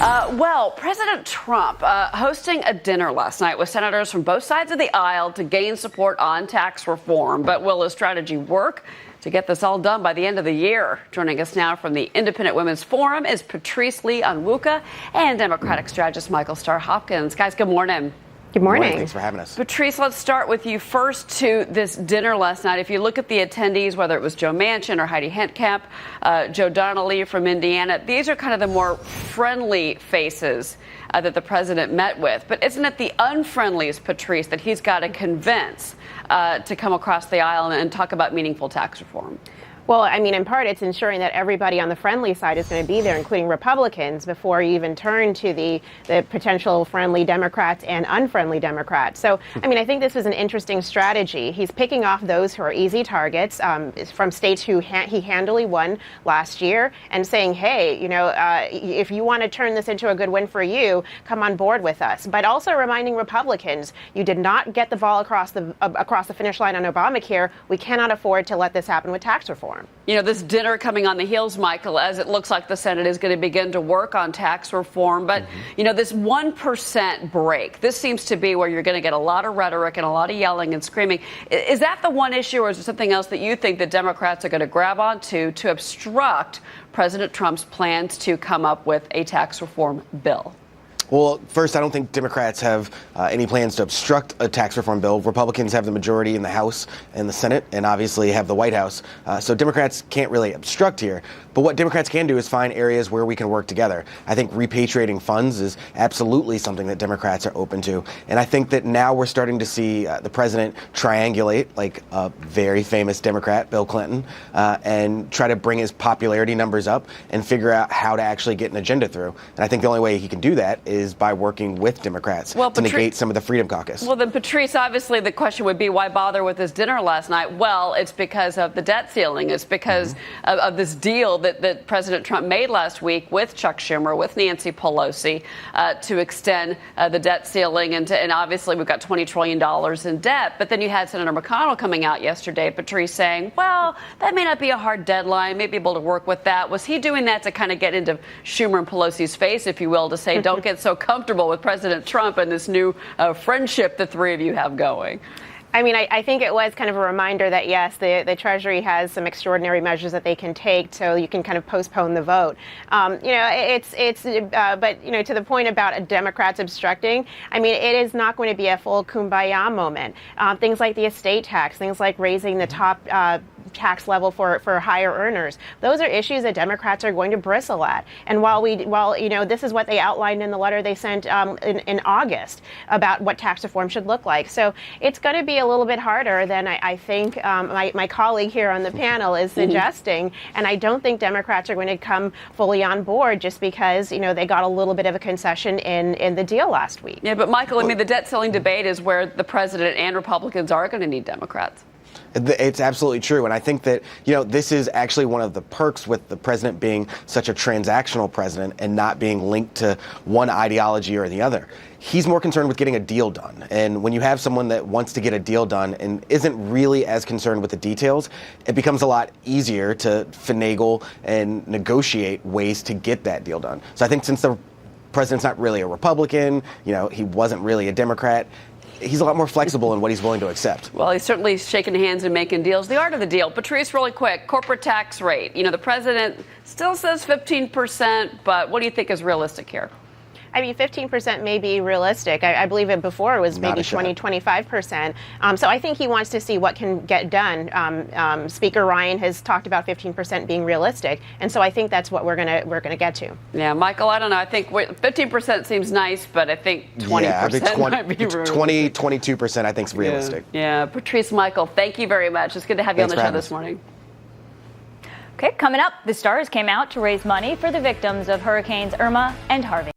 Well, President Trump hosting a dinner last night with senators from both sides of the aisle to gain support on tax reform. But will his strategy work to get this all done by the end of the year? Joining us now from the Independent Women's Forum is Patrice Lee-Onwuka and Democratic strategist Michael Starr Hopkins. Guys, good morning. Good morning. Thanks for having us. Patrice, let's start with you first to this dinner last night. If you look at the attendees, whether it was Joe Manchin or Heidi Heitkamp, Joe Donnelly from Indiana, these are kind of the more friendly faces that the president met with. But isn't it the unfriendliest, Patrice, that he's got to convince to come across the aisle and talk about meaningful tax reform? Well, I mean, in part, it's ensuring that everybody on the friendly side is going to be there, including Republicans, before you even turn to the potential friendly Democrats and unfriendly Democrats. So, I mean, I think this is an interesting strategy. He's picking off those who are easy targets from states who he handily won last year and saying, hey, you know, if you want to turn this into a good win for you, come on board with us. But also reminding Republicans, you did not get the ball across the finish line on Obamacare. We cannot afford to let this happen with tax reform. You know, this dinner coming on the heels, Michael, as it looks like the Senate is going to begin to work on tax reform. But, you know, this 1% break, this seems to be where you're going to get a lot of rhetoric and a lot of yelling and screaming. Is that the one issue, or is there something else that you think the Democrats are going to grab onto to obstruct President Trump's plans to come up with a tax reform bill? Well, first, I don't think Democrats have any plans to obstruct a tax reform bill. Republicans have the majority in the House and the Senate, and obviously have the White House. So Democrats can't really obstruct here. But what Democrats can do is find areas where we can work together. I think repatriating funds is absolutely something that Democrats are open to. And I think that now we're starting to see the president triangulate, like a very famous Democrat, Bill Clinton, and try to bring his popularity numbers up and figure out how to actually get an agenda through. And I think the only way he can do that is by working with Democrats to negate some of the Freedom Caucus. Well, then, Patrice, obviously the question would be, why bother with this dinner last night? Well, it's because of the debt ceiling. It's because of this deal that President Trump made last week with Chuck Schumer, with Nancy Pelosi, to extend the debt ceiling. And obviously we've got $20 trillion in debt. But then you had Senator McConnell coming out yesterday, Patrice, saying, well, that may not be a hard deadline, may be able to work with that. Was he doing that to kind of get into Schumer and Pelosi's face, if you will, to say, don't get so comfortable with President Trump and this new friendship the three of you have going? I mean, I think it was kind of a reminder that, yes, the Treasury has some extraordinary measures that they can take, so you can kind of postpone the vote. But, you know, to the point about Democrats obstructing, I mean, it is not going to be a full kumbaya moment. Things like the estate tax, things like raising the top tax level for higher earners. Those are issues that Democrats are going to bristle at. And while you know, this is what they outlined in the letter they sent in August about what tax reform should look like. So it's going to be a little bit harder than I think my colleague here on the panel is suggesting. And I don't think Democrats are going to come fully on board just because, you know, they got a little bit of a concession in the deal last week. Yeah, but Michael, I mean, the debt ceiling debate is where the president and Republicans are going to need Democrats. It's absolutely true. And I think that, you know, this is actually one of the perks with the president being such a transactional president and not being linked to one ideology or the other. He's more concerned with getting a deal done. And when you have someone that wants to get a deal done and isn't really as concerned with the details, it becomes a lot easier to finagle and negotiate ways to get that deal done. So I think since the president's not really a Republican, you know, he wasn't really a Democrat, he's a lot more flexible in what he's willing to accept. Well, he's certainly shaking hands and making deals. The art of the deal. Patrice, really quick, corporate tax rate. You know, the president still says 15%, but what do you think is realistic here? I mean, 15% may be realistic. I believe it before it was maybe 25%. So I think he wants to see what can get done. Speaker Ryan has talked about 15% being realistic, and so I think that's what we're gonna get to. Yeah, Michael, I don't know. I think 15% seems nice, but I think 20% might be realistic. 22% I think is realistic. Yeah, Patrice, Michael, thank you very much. It's good to have you on the show this morning. Okay, coming up, the Stars came out to raise money for the victims of Hurricanes Irma and Harvey.